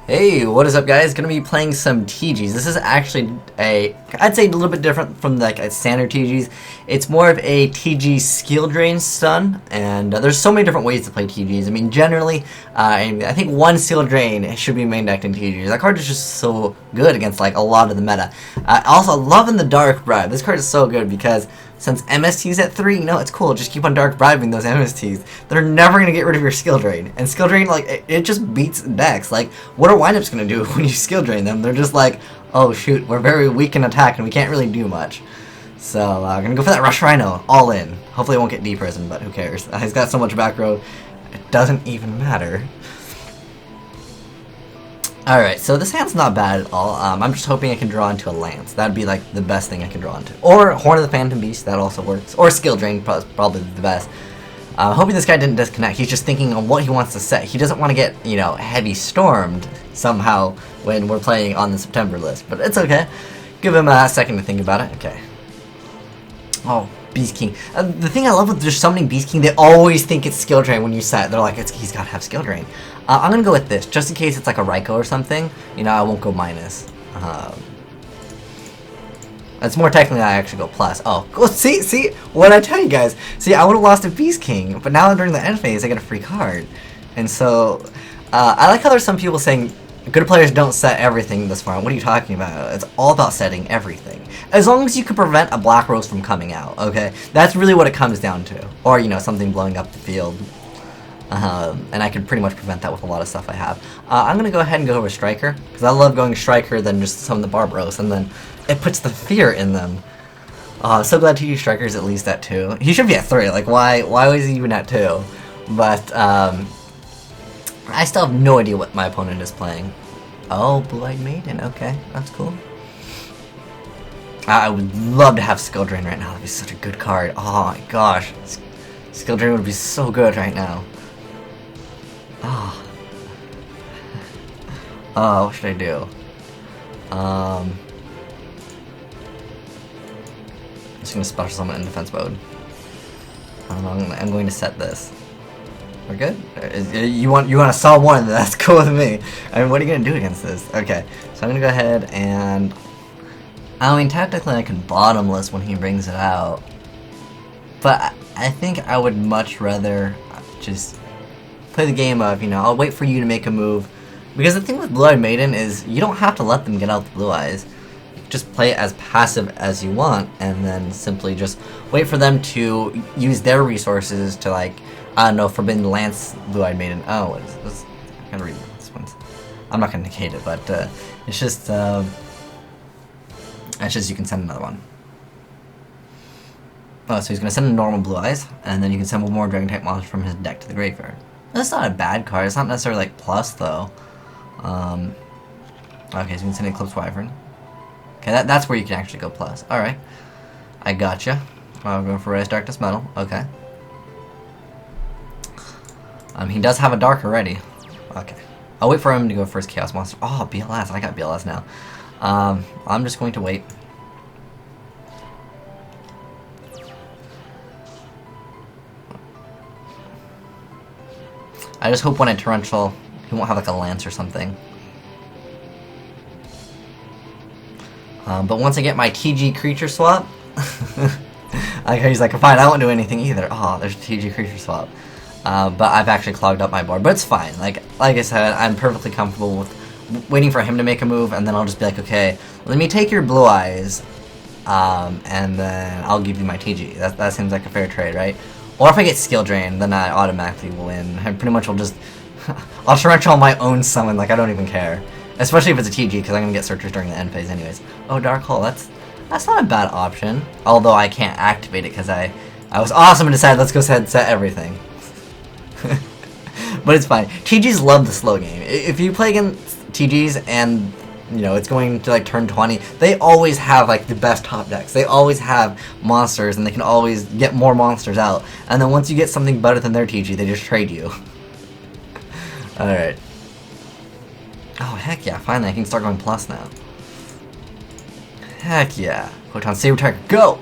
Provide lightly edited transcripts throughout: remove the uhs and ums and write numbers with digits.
Hey, what is up guys? Gonna be playing some TGs. This is actually I'd say a little bit different from like a standard TGs. It's more of a TG Skilldrain stun, and there's so many different ways to play TGs. I mean, generally, I think one Skilldrain should be main decked in TGs. That card is just so good against like a lot of the meta. Also, loving the Dark Bribe. This card is so good because since MST's at 3, it's cool. Just keep on Dark Bribing those MSTs. They're never going to get rid of your Skill Drain. And Skill Drain, like, it just beats decks. Like, what are windups going to do when you Skill Drain them? They're just like, oh shoot, we're very weak in attack and we can't really do much. So, I'm going to go for that Rush Rhino, all in. Hopefully it won't get D-Prison, but who cares? He's got so much back row, it doesn't even matter. Alright, so this hand's not bad at all. I'm just hoping I can draw into a Lance. That'd be like the best thing I can draw into. Or Horn of the Phantom Beast, that also works. Or Skill Drain, probably the best. Hoping this guy didn't disconnect. He's just thinking on what he wants to set. He doesn't want to get, heavy stormed somehow when we're playing on the September list. But it's okay. Give him a second to think about it. Okay. Oh, Beast King. The thing I love with just summoning Beast King, they always think it's Skill Drain when you set. They're like, he's got to have Skill Drain. I'm going to go with this, just in case it's like a Raikou or something. I won't go minus. It's more technically I actually go plus. Oh, see? What did I tell you guys? See, I would have lost a Beast King, but now during the end phase, I get a free card. And so, I like how there's some people saying, good players don't set everything this far. What are you talking about? It's all about setting everything. As long as you can prevent a Black Rose from coming out, okay? That's really what it comes down to. Or, something blowing up the field. And I can pretty much prevent that with a lot of stuff I have. I'm going to go ahead and go over Striker, because I love going Striker than just some of the Barbaros, and then it puts the fear in them. I'm so glad TG Striker's at least at 2. He should be at 3, like why was he even at 2? But, I still have no idea what my opponent is playing. Oh, Blue-Eyed Maiden, okay, that's cool. I would love to have Skill Drain right now, that'd be such a good card. Oh my gosh, Skill Drain would be so good right now. Oh, what should I do? I'm just gonna special summon in defense mode. I'm going to set this. We're good? You want to saw one? That's cool with me. I mean, what are you gonna do against this? Okay, so I'm gonna go ahead and I mean, technically I can bottomless when he brings it out, but I think I would much rather just play the game of, I'll wait for you to make a move. Because the thing with Blue-Eyed Maiden is you don't have to let them get out the blue eyes. You can just play it as passive as you want, and then simply just wait for them to use their resources to, like, I don't know, Forbidden Lance Blue-Eyed Maiden. Oh, what is this? I gotta read this one. I'm not gonna negate it, but it's just you can send another one. Oh, so he's gonna send a normal Blue Eyes, and then you can send one more Dragon type monster from his deck to the graveyard. That's not a bad card. It's not necessarily like plus though. Okay, so you can send Eclipse Wyvern. Okay, that's where you can actually go plus. Alright. I gotcha. I'm going for Rise Darkness Metal. Okay. He does have a Dark already. Okay. I'll wait for him to go for his Chaos Monster. Oh, BLS. I got BLS now. I'm just going to wait. I just hope when I Torrential, he won't have like a Lance or something. But once I get my TG creature swap, he's like, fine, I won't do anything either. Oh, there's a TG creature swap. But I've actually clogged up my board, but it's fine. Like I said, I'm perfectly comfortable with waiting for him to make a move, and then I'll just be like, okay, let me take your Blue Eyes, and then I'll give you my TG. That seems like a fair trade, right? Or if I get Skill Drain, then I automatically win. I pretty much will just I'll torrential my own summon, like I don't even care. Especially if it's a TG, because I'm gonna get Searchers during the end phase anyways. Oh, Dark Hole, that's not a bad option. Although I can't activate it because I was awesome and decided let's go ahead and set everything. But it's fine. TGs love the slow game. If you play against TGs and it's going to like turn 20, they always have like the best top decks. They always have monsters and they can always get more monsters out. And then once you get something better than their TG, they just trade you. Alright. Oh, heck yeah. Finally, I can start going plus now. Heck yeah. Photon Saber Tiger, go!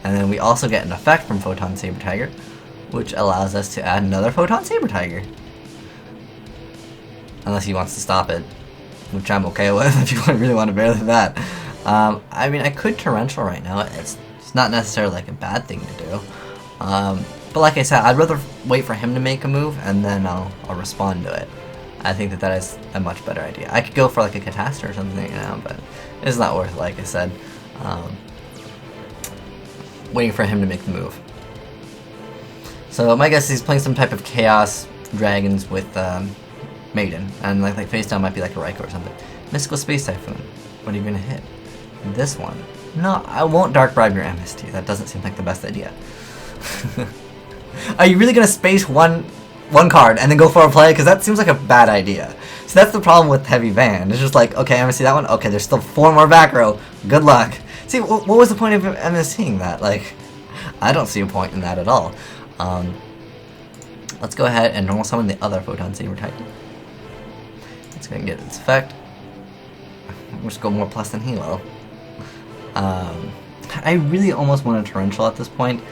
And then we also get an effect from Photon Saber Tiger, which allows us to add another Photon Saber Tiger. Unless he wants to stop it. which I'm okay with if you really want to bear that. I mean, I could torrential right now. It's not necessarily like a bad thing to do. But like I said, I'd rather wait for him to make a move and then I'll respond to it. I think that is a much better idea. I could go for like a catastrophe or something, you know, but it's not worth it, like I said. Waiting for him to make the move. So my guess is he's playing some type of Chaos Dragons with Maiden, and like face down might be like a Raikou or something. Mystical Space Typhoon. What are you gonna hit? This one. No, I won't Dark Bribe your MST. That doesn't seem like the best idea. Are you really gonna space one card and then go for a play? Because that seems like a bad idea. So that's the problem with Heavy Band. It's just like, okay, I'm gonna see that one. Okay, there's still 4 more back row. Good luck. See, what was the point of MSTing that? Like, I don't see a point in that at all. Let's go ahead and normal summon the other Photon Saber Titan. It's gonna get its effect. We'll just go more plus than he will. I really almost want a Torrential at this point.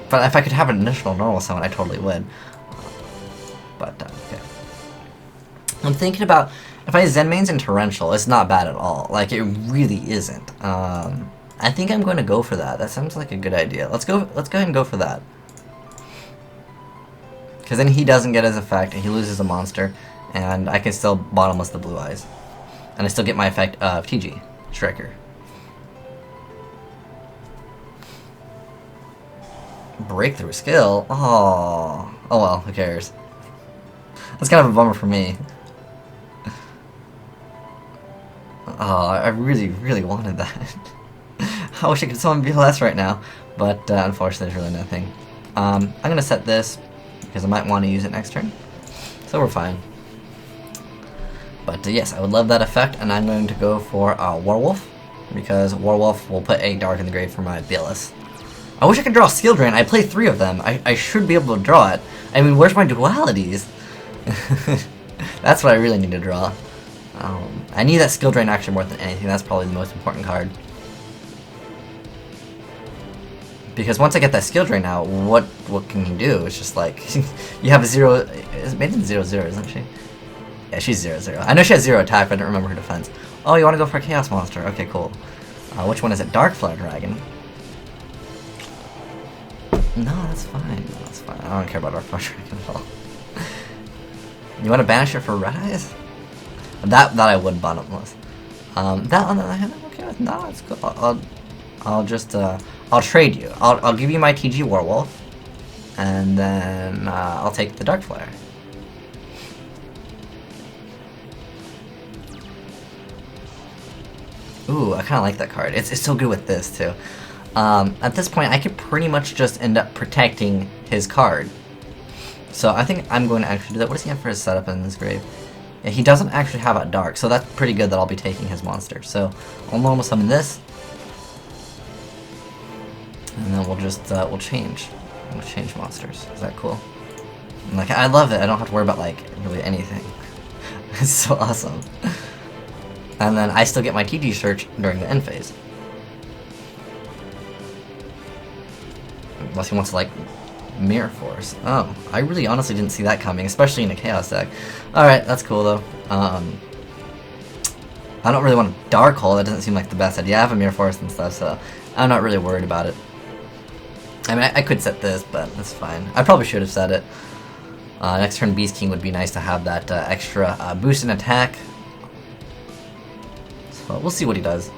But if I could have an initial normal summon, I totally would. But, okay. I'm thinking about, if I Zen mains in Torrential, it's not bad at all. Like, it really isn't. I think I'm going to go for that. That sounds like a good idea. Let's go ahead and go for that. Because then he doesn't get his effect, and he loses a monster, and I can still bottomless the Blue Eyes. And I still get my effect of TG, Striker. Breakthrough skill? Oh well, who cares? That's kind of a bummer for me. Oh, I really, really wanted that. I wish I could summon BLS right now, but unfortunately there's really nothing. I'm gonna set this, because I might want to use it next turn. So we're fine. But yes, I would love that effect, and I'm going to go for Werewolf, because Werewolf will put a Dark in the grave for my BLS. I wish I could draw Skilldrain. I play 3 of them. I should be able to draw it. I mean, where's my dualities? That's what I really need to draw. I need that Skilldrain action more than anything. That's probably the most important card. Because once I get that Skilldrain out, what can you do? It's just like, you have a 0... Is Maiden 0-0, isn't she? Yeah, she's 0-0. I know she has 0 attack, but I don't remember her defense. Oh, you want to go for a Chaos Monster? Okay, cool. Which one is it? Dark Flare Dragon. No, that's fine. No, that's fine. I don't care about Dark Flare Dragon at all. You want to banish her for Red Eyes? That I would bottomless. That on the other hand, I'm okay with. No, it's cool. I'll just I'll trade you. I'll give you my TG Werewolf, and then I'll take the Dark Flare. Ooh, I kind of like that card. It's so good with this too. At this point, I could pretty much just end up protecting his card. So I think I'm going to actually do that. What does he have for his setup in this grave? Yeah, he doesn't actually have a Dark, so that's pretty good that I'll be taking his monster. So I'll normal summon this, and then we'll just we'll change monsters. Is that cool? And, like, I love it. I don't have to worry about like really anything. It's so awesome. And then I still get my TG search during the end phase. Unless he wants to, like, Mirror Force. Oh, I really honestly didn't see that coming, especially in a Chaos deck. Alright, that's cool, though. I don't really want a Dark Hole. That doesn't seem like the best idea. I have a Mirror Force and stuff, so I'm not really worried about it. I mean, I could set this, but that's fine. I probably should have set it. Next turn, Beast King would be nice to have that extra boost in attack. So we'll see what he does.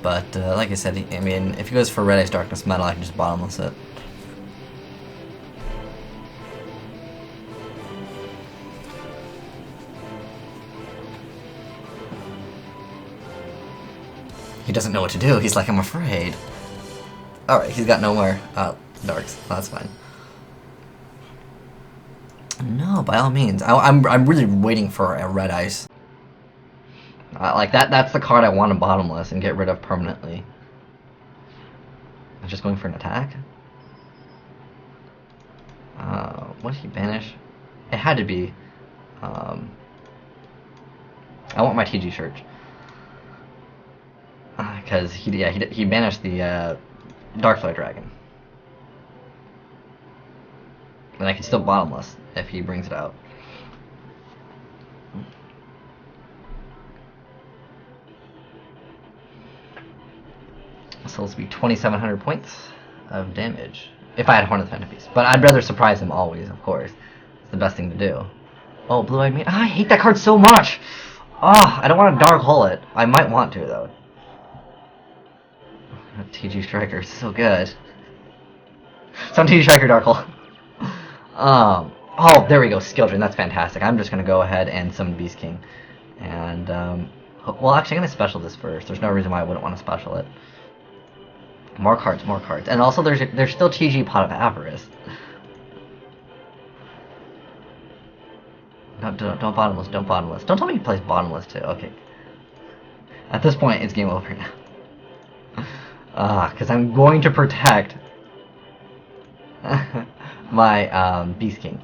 But, like I said, I mean, if he goes for Red Eyes Darkness Metal, I can just bottomless it. He doesn't know what to do. He's like, I'm afraid. Alright, he's got no more Darks. That's fine. No, by all means. I'm really waiting for a Red Ice. Like, that's the card I want to bottomless and get rid of permanently. I'm just going for an attack? What did he banish? It had to be... I want my TG Church. Because he banished the Darkflare Dragon. And I can still bottomless if he brings it out. So this will be 2,700 points of damage. If I had Horn of the Piece. But I'd rather surprise him always, of course. It's the best thing to do. Oh, Blue-Eyed Maiden. I hate that card so much! Oh, I don't want to Dark Hole it. I might want to, though. TG Striker is so good. Some TG Striker Dark Hole. Oh, there we go. Skilldrain. That's fantastic. I'm just going to go ahead and summon Beast King. And, well, actually, I'm going to special this first. There's no reason why I wouldn't want to special it. More cards, more cards. And also, there's still TG Pot of Avarice. No, don't bottomless, don't bottomless. Don't tell me he plays bottomless, too. Okay. At this point, it's game over now. Because I'm going to protect my Beast King.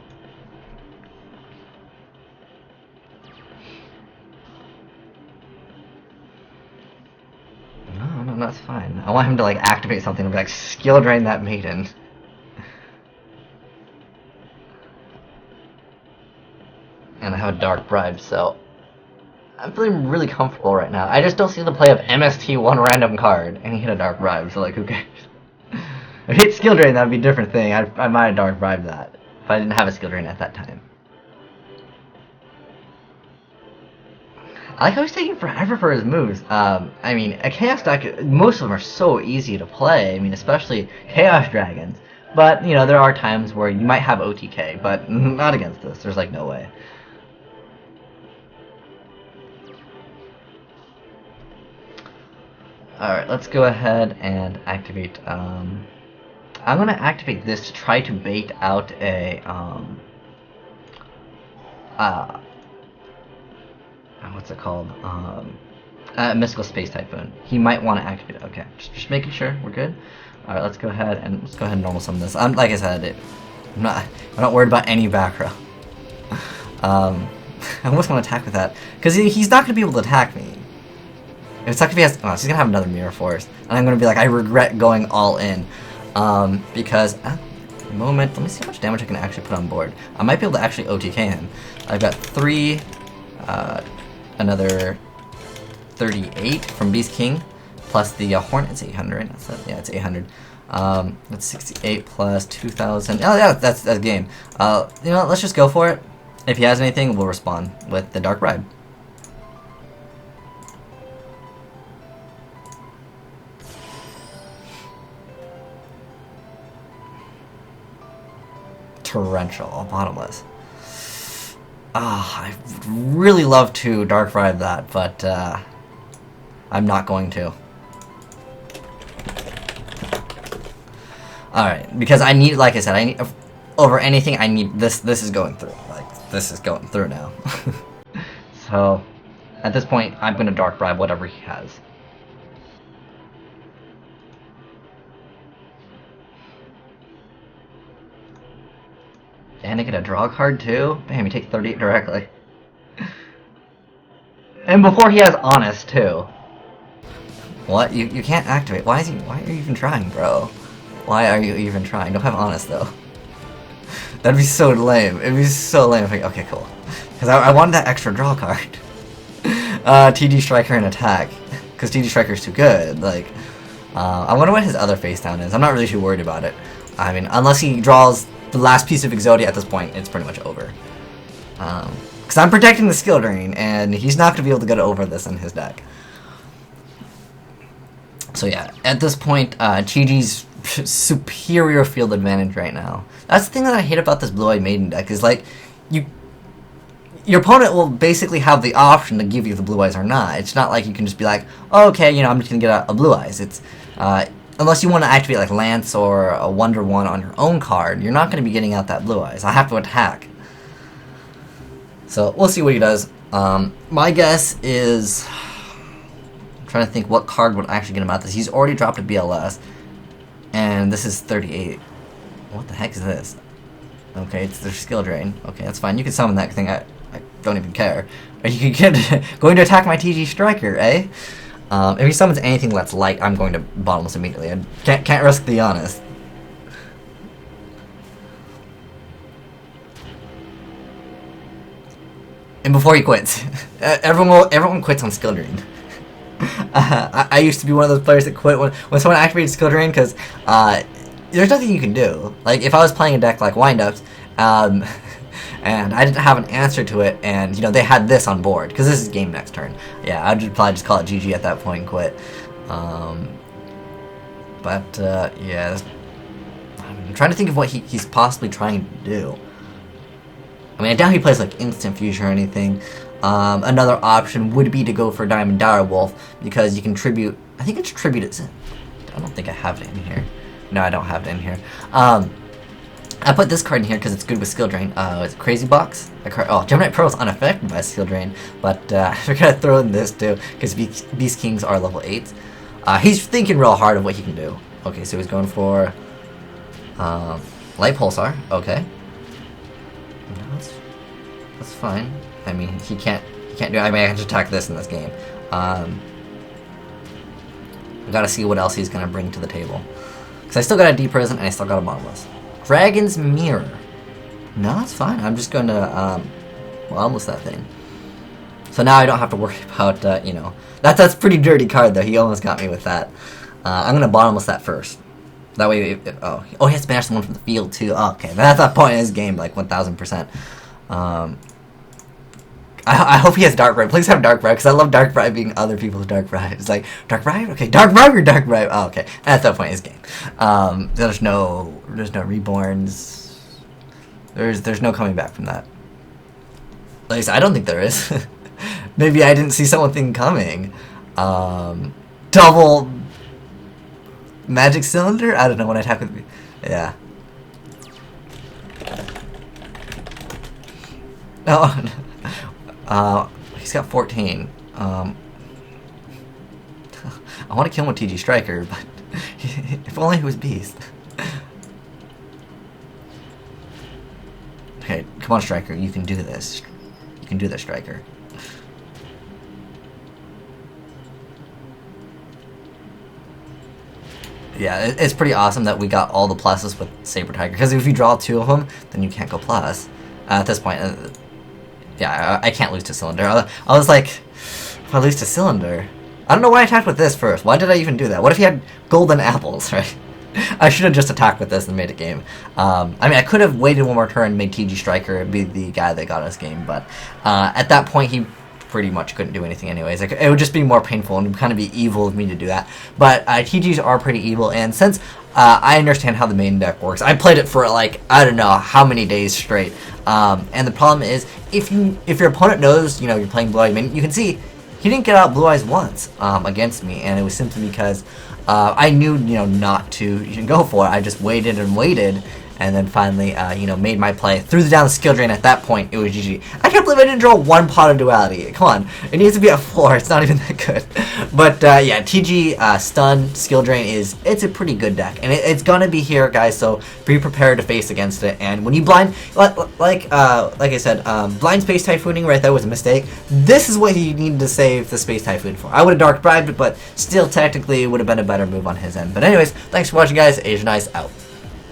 No, that's fine. I want him to like activate something and be like, Skilldrain that Maiden. And I have a Dark Bribe, so I'm feeling really comfortable right now. I just don't see the play of MST one random card, and he hit a Dark Bribe, so like, who cares? If he hit Skilldrain, that would be a different thing. I might have Dark Bribed that, if I didn't have a Skilldrain at that time. I like how he's taking forever for his moves. I mean, a Chaos deck, most of them are so easy to play. I mean, especially Chaos Dragons. But, you know, there are times where you might have OTK, but not against this. There's, like, no way. Alright, let's go ahead and activate, I'm going to activate this to try to bait out a, what's it called? Mystical Space Typhoon. He might want to activate it. Okay, just making sure we're good. All right, let's go ahead and normal summon this. Like I said, I'm not worried about any back row. I almost want to attack with that because he's not going to be able to attack me. It's not gonna be so he's gonna have another Mirror Force, and I'm gonna be like, I regret going all in, because at the moment, let me see how much damage I can actually put on board. I might be able to actually OTK him. I've got 3. Another 38 from Beast King, plus the Hornet. It's 800. Yeah, it's 800. That's 68 plus 2,000. Oh yeah, that's game. You know, let's just go for it. If he has anything, we'll respond with the Dark Bribe. Torrential, bottomless. I really love to Dark Bribe that, but I'm not going to. Alright, because I need, like I said, I need, over anything, I need, this is going through. Like, this is going through now. So, at this point, I'm going to Dark Bribe whatever he has. And I get a draw card too? Bam, he takes 38 directly. And before he has Honest too. What? You can't activate. Why are you even trying, bro? Why are you even trying? Don't have Honest though. That'd be so lame. It'd be so lame if I, okay, cool. Because I wanted that extra draw card. TD Striker and attack. Because TD Striker's too good. Like, I wonder what his other face down is. I'm not really too worried about it. I mean, unless he draws the last piece of Exodia at this point, it's pretty much over. Because I'm protecting the Skilldrain, and he's not going to be able to get over this in his deck. So yeah, at this point, Chi-Chi's superior field advantage right now. That's the thing that I hate about this Blue-Eyed Maiden deck, is like, your opponent will basically have the option to give you the Blue Eyes or not. It's not like you can just be like, oh, okay, you know, I'm just going to get a Blue Eyes. It's, unless you want to activate like Lance or a Wonder One on your own card, you're not going to be getting out that Blue Eyes. I have to attack. So we'll see what he does. My guess is, I'm trying to think what card would actually get him out this. He's already dropped a BLS, and this is 38. What the heck is this? Okay, it's their Skilldrain. Okay, that's fine. You can summon that thing. I don't even care. But you can get going to attack my TG Striker, eh? If he summons anything that's light, I'm going to bottomless immediately. I can't risk the Honest. And before he quits, everyone quits on Skilldrain. I used to be one of those players that quit when someone activated Skilldrain because there's nothing you can do. Like if I was playing a deck like Windups, and I didn't have an answer to it, and they had this on board because this is game next turn. Yeah, I'd probably just call it GG at that point and quit. Yeah, I'm trying to think of what he's possibly trying to do. I mean, I doubt he plays like Instant Fusion or anything. Another option would be to go for Diamond Dire Wolf because you can tribute. I think it's tributed. I don't think I have it in here. No, I don't have it in here. I put this card in here because it's good with Skilldrain. It's Crazy Box. Gemini Pro is unaffected by Skilldrain, but we're gonna throw in this too because Beast Kings are level 8. He's thinking real hard of what he can do. Okay, so he's going for Light Pulsar. Okay. No, that's fine. I mean, he can't do it. I mean, I can just attack this in this game. We gotta see what else he's gonna bring to the table. Because I still got a Deep Prison and I still got a Bottomless. Dragon's Mirror. No, that's fine. I'm just gonna almost that thing. So now I don't have to worry about that's pretty dirty card though. He almost got me with that. I'm gonna Bottomless that first. That way, he has to banish someone from the field too. Oh, okay, that's that point in his game, like 1000%. I hope he has Dark Bribe. Please have Dark Bribe, because I love Dark Bribing other people's Dark Bribe. It's like, Dark Bribe? Okay, Dark Bribe or Dark Bribe? Oh, okay. At that point in his game. There's no Reborns. There's no coming back from that. At least I don't think there is. Maybe I didn't see something coming. Double Magic Cylinder? I don't know when I attack with me. Yeah. Oh, no. He's got 14. I want to kill him with TG Striker, but if only he was Beast. Okay, come on, Striker, you can do this. You can do this, Striker. Yeah, it's pretty awesome that we got all the pluses with Saber Tiger, because if you draw 2 of them, then you can't go plus. At this point, yeah, I can't lose to Cylinder. I was like, if I lose to Cylinder, I don't know why I attacked with this first. Why did I even do that? What if he had golden apples, right? I should have just attacked with this and made a game. I mean, I could have waited one more turn and made TG Striker be the guy that got us game, but at that point, he pretty much couldn't do anything anyways. Like, it would just be more painful and kind of be evil of me to do that. But TGs are pretty evil, and since I understand how the main deck works, I played it for like, I don't know how many days straight. And the problem is, if your opponent knows, you're playing Blue Eyes Maiden, you can see he didn't get out Blue Eyes once against me, and it was simply because I knew, not to even go for it. I just waited and waited, and then finally, made my play. Threw down the Skilldrain. At that point, it was GG. I can't believe I didn't draw 1 pot of Duality. Come on. It needs to be a 4. It's not even that good. But, yeah, TG Stun Skilldrain it's a pretty good deck. And it's gonna be here, guys, so be prepared to face against it. And when you blind, like I said, blind Space Typhooning right there was a mistake. This is what he needed to save the Space Typhoon for. I would have Dark Bribed it, but still, technically, it would have been a better move on his end. But anyways, thanks for watching, guys. Asian Eyes out.